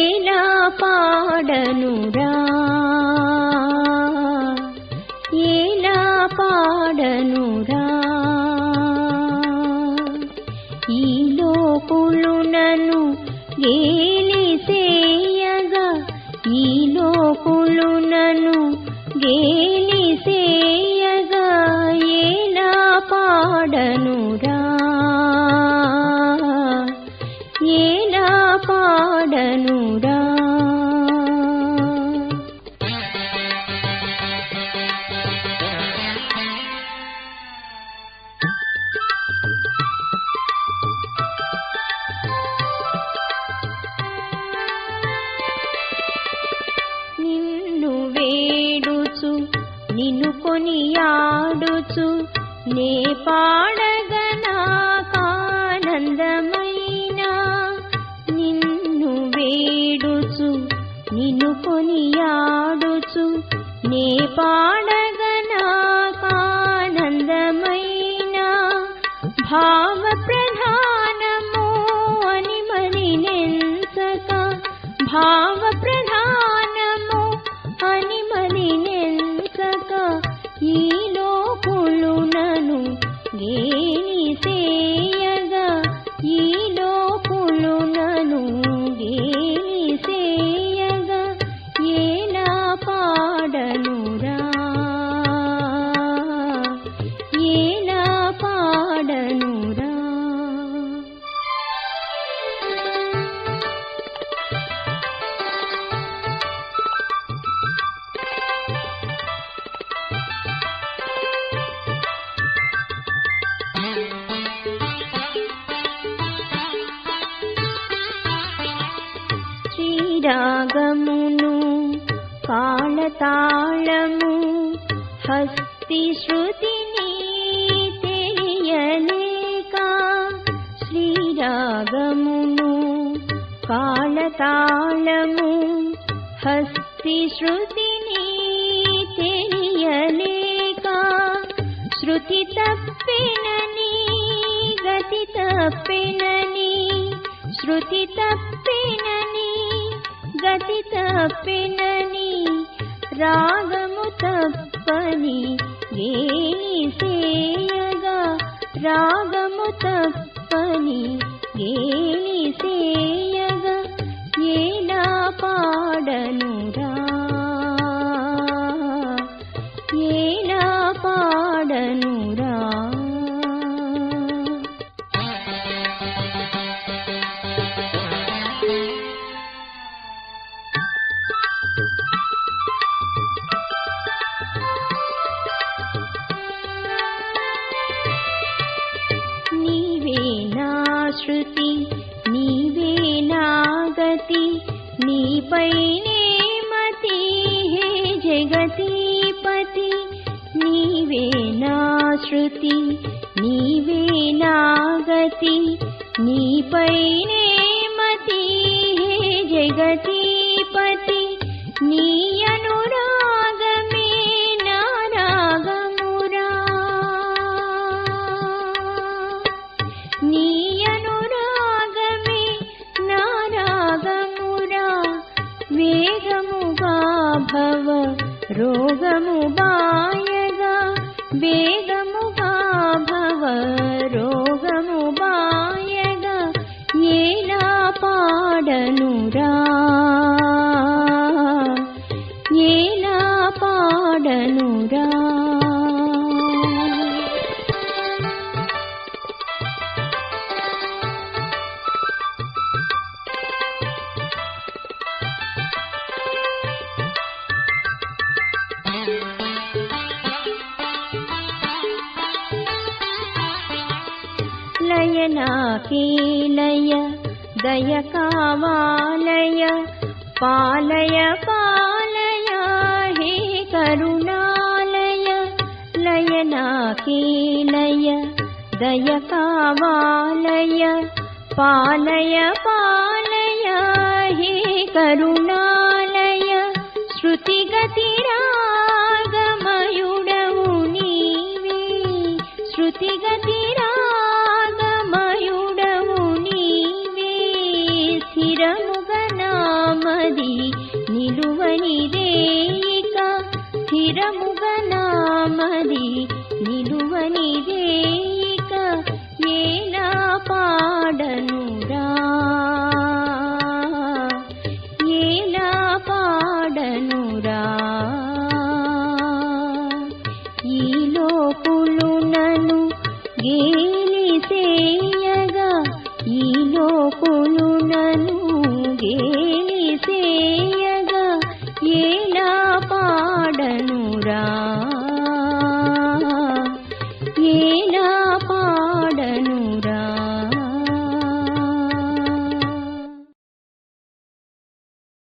ఎలా పాడనురా ఎలా పాడనురా ఈ లోకులు నన్ను గేలిసేయగా ఈ లోకులు నన్ను గేలిసేయగా ఎలా పాడనురా ఎలా పాడనురా నిన్ను వేడుచు నిన్ను కొనియాడుచు నే పాడగనాకానందమైనా నిన్ను వేడుచు నిన్ను కొనియాడుచు నే పాడగనాకానందమైనా భావ ప్రధానమో అని మరి నెంచక భావ ప్రధానమో అని మరి నెంచక ఈ లోకులు నన్ను గేలిసేయగా ఈ లోకులు నన్ను గేలిసేయగా ఎలా పాడనురా ఎలా పాడనురా శ్రీరాగమును కాళతాళము హస్తి శృతిని తెలియలేక శ్రీరాగమును కాళతాళము హస్తి శృతిని తెలియలేక శృతి తప్పినని గతి తప్పినని శృతి తప్పినని గతి తప్పినని రాగము తప్పని గేలిసేయగా రాగము తప్పని గేలిసేయగా ఎలా పాడనురా ఎలా పాడనురా నీవే నా శృతి నీవే నా గతి నీపైనే మతి హే జగదీపతి నీవే నా శృతి నీవే నా గతి నీపైనే మతి హే జగదీపతి నీ అనురాగమే నా రాగమురా నీ అనురాగమే నా రాగమురా వేగముగా భవ రోగము బాయగా వేగముగా భవ రోగము బాయగా ఎలా పాడనురా ఎలా పాడనురా లయ నాకీలయ దయ కావాలయ పాలయ పాలయ హే కరుణాలయ లయ నాకీలయ దయ కావాలయ పాలయ పాలయ హే కరుణాలయ శృతి గతి రాగమయుడవు నీవే శృతి గతి రాగమయుడవు నీవే స్థిరముగ నా నామది నిలువనిదే ఇక స్థిరముగ నామది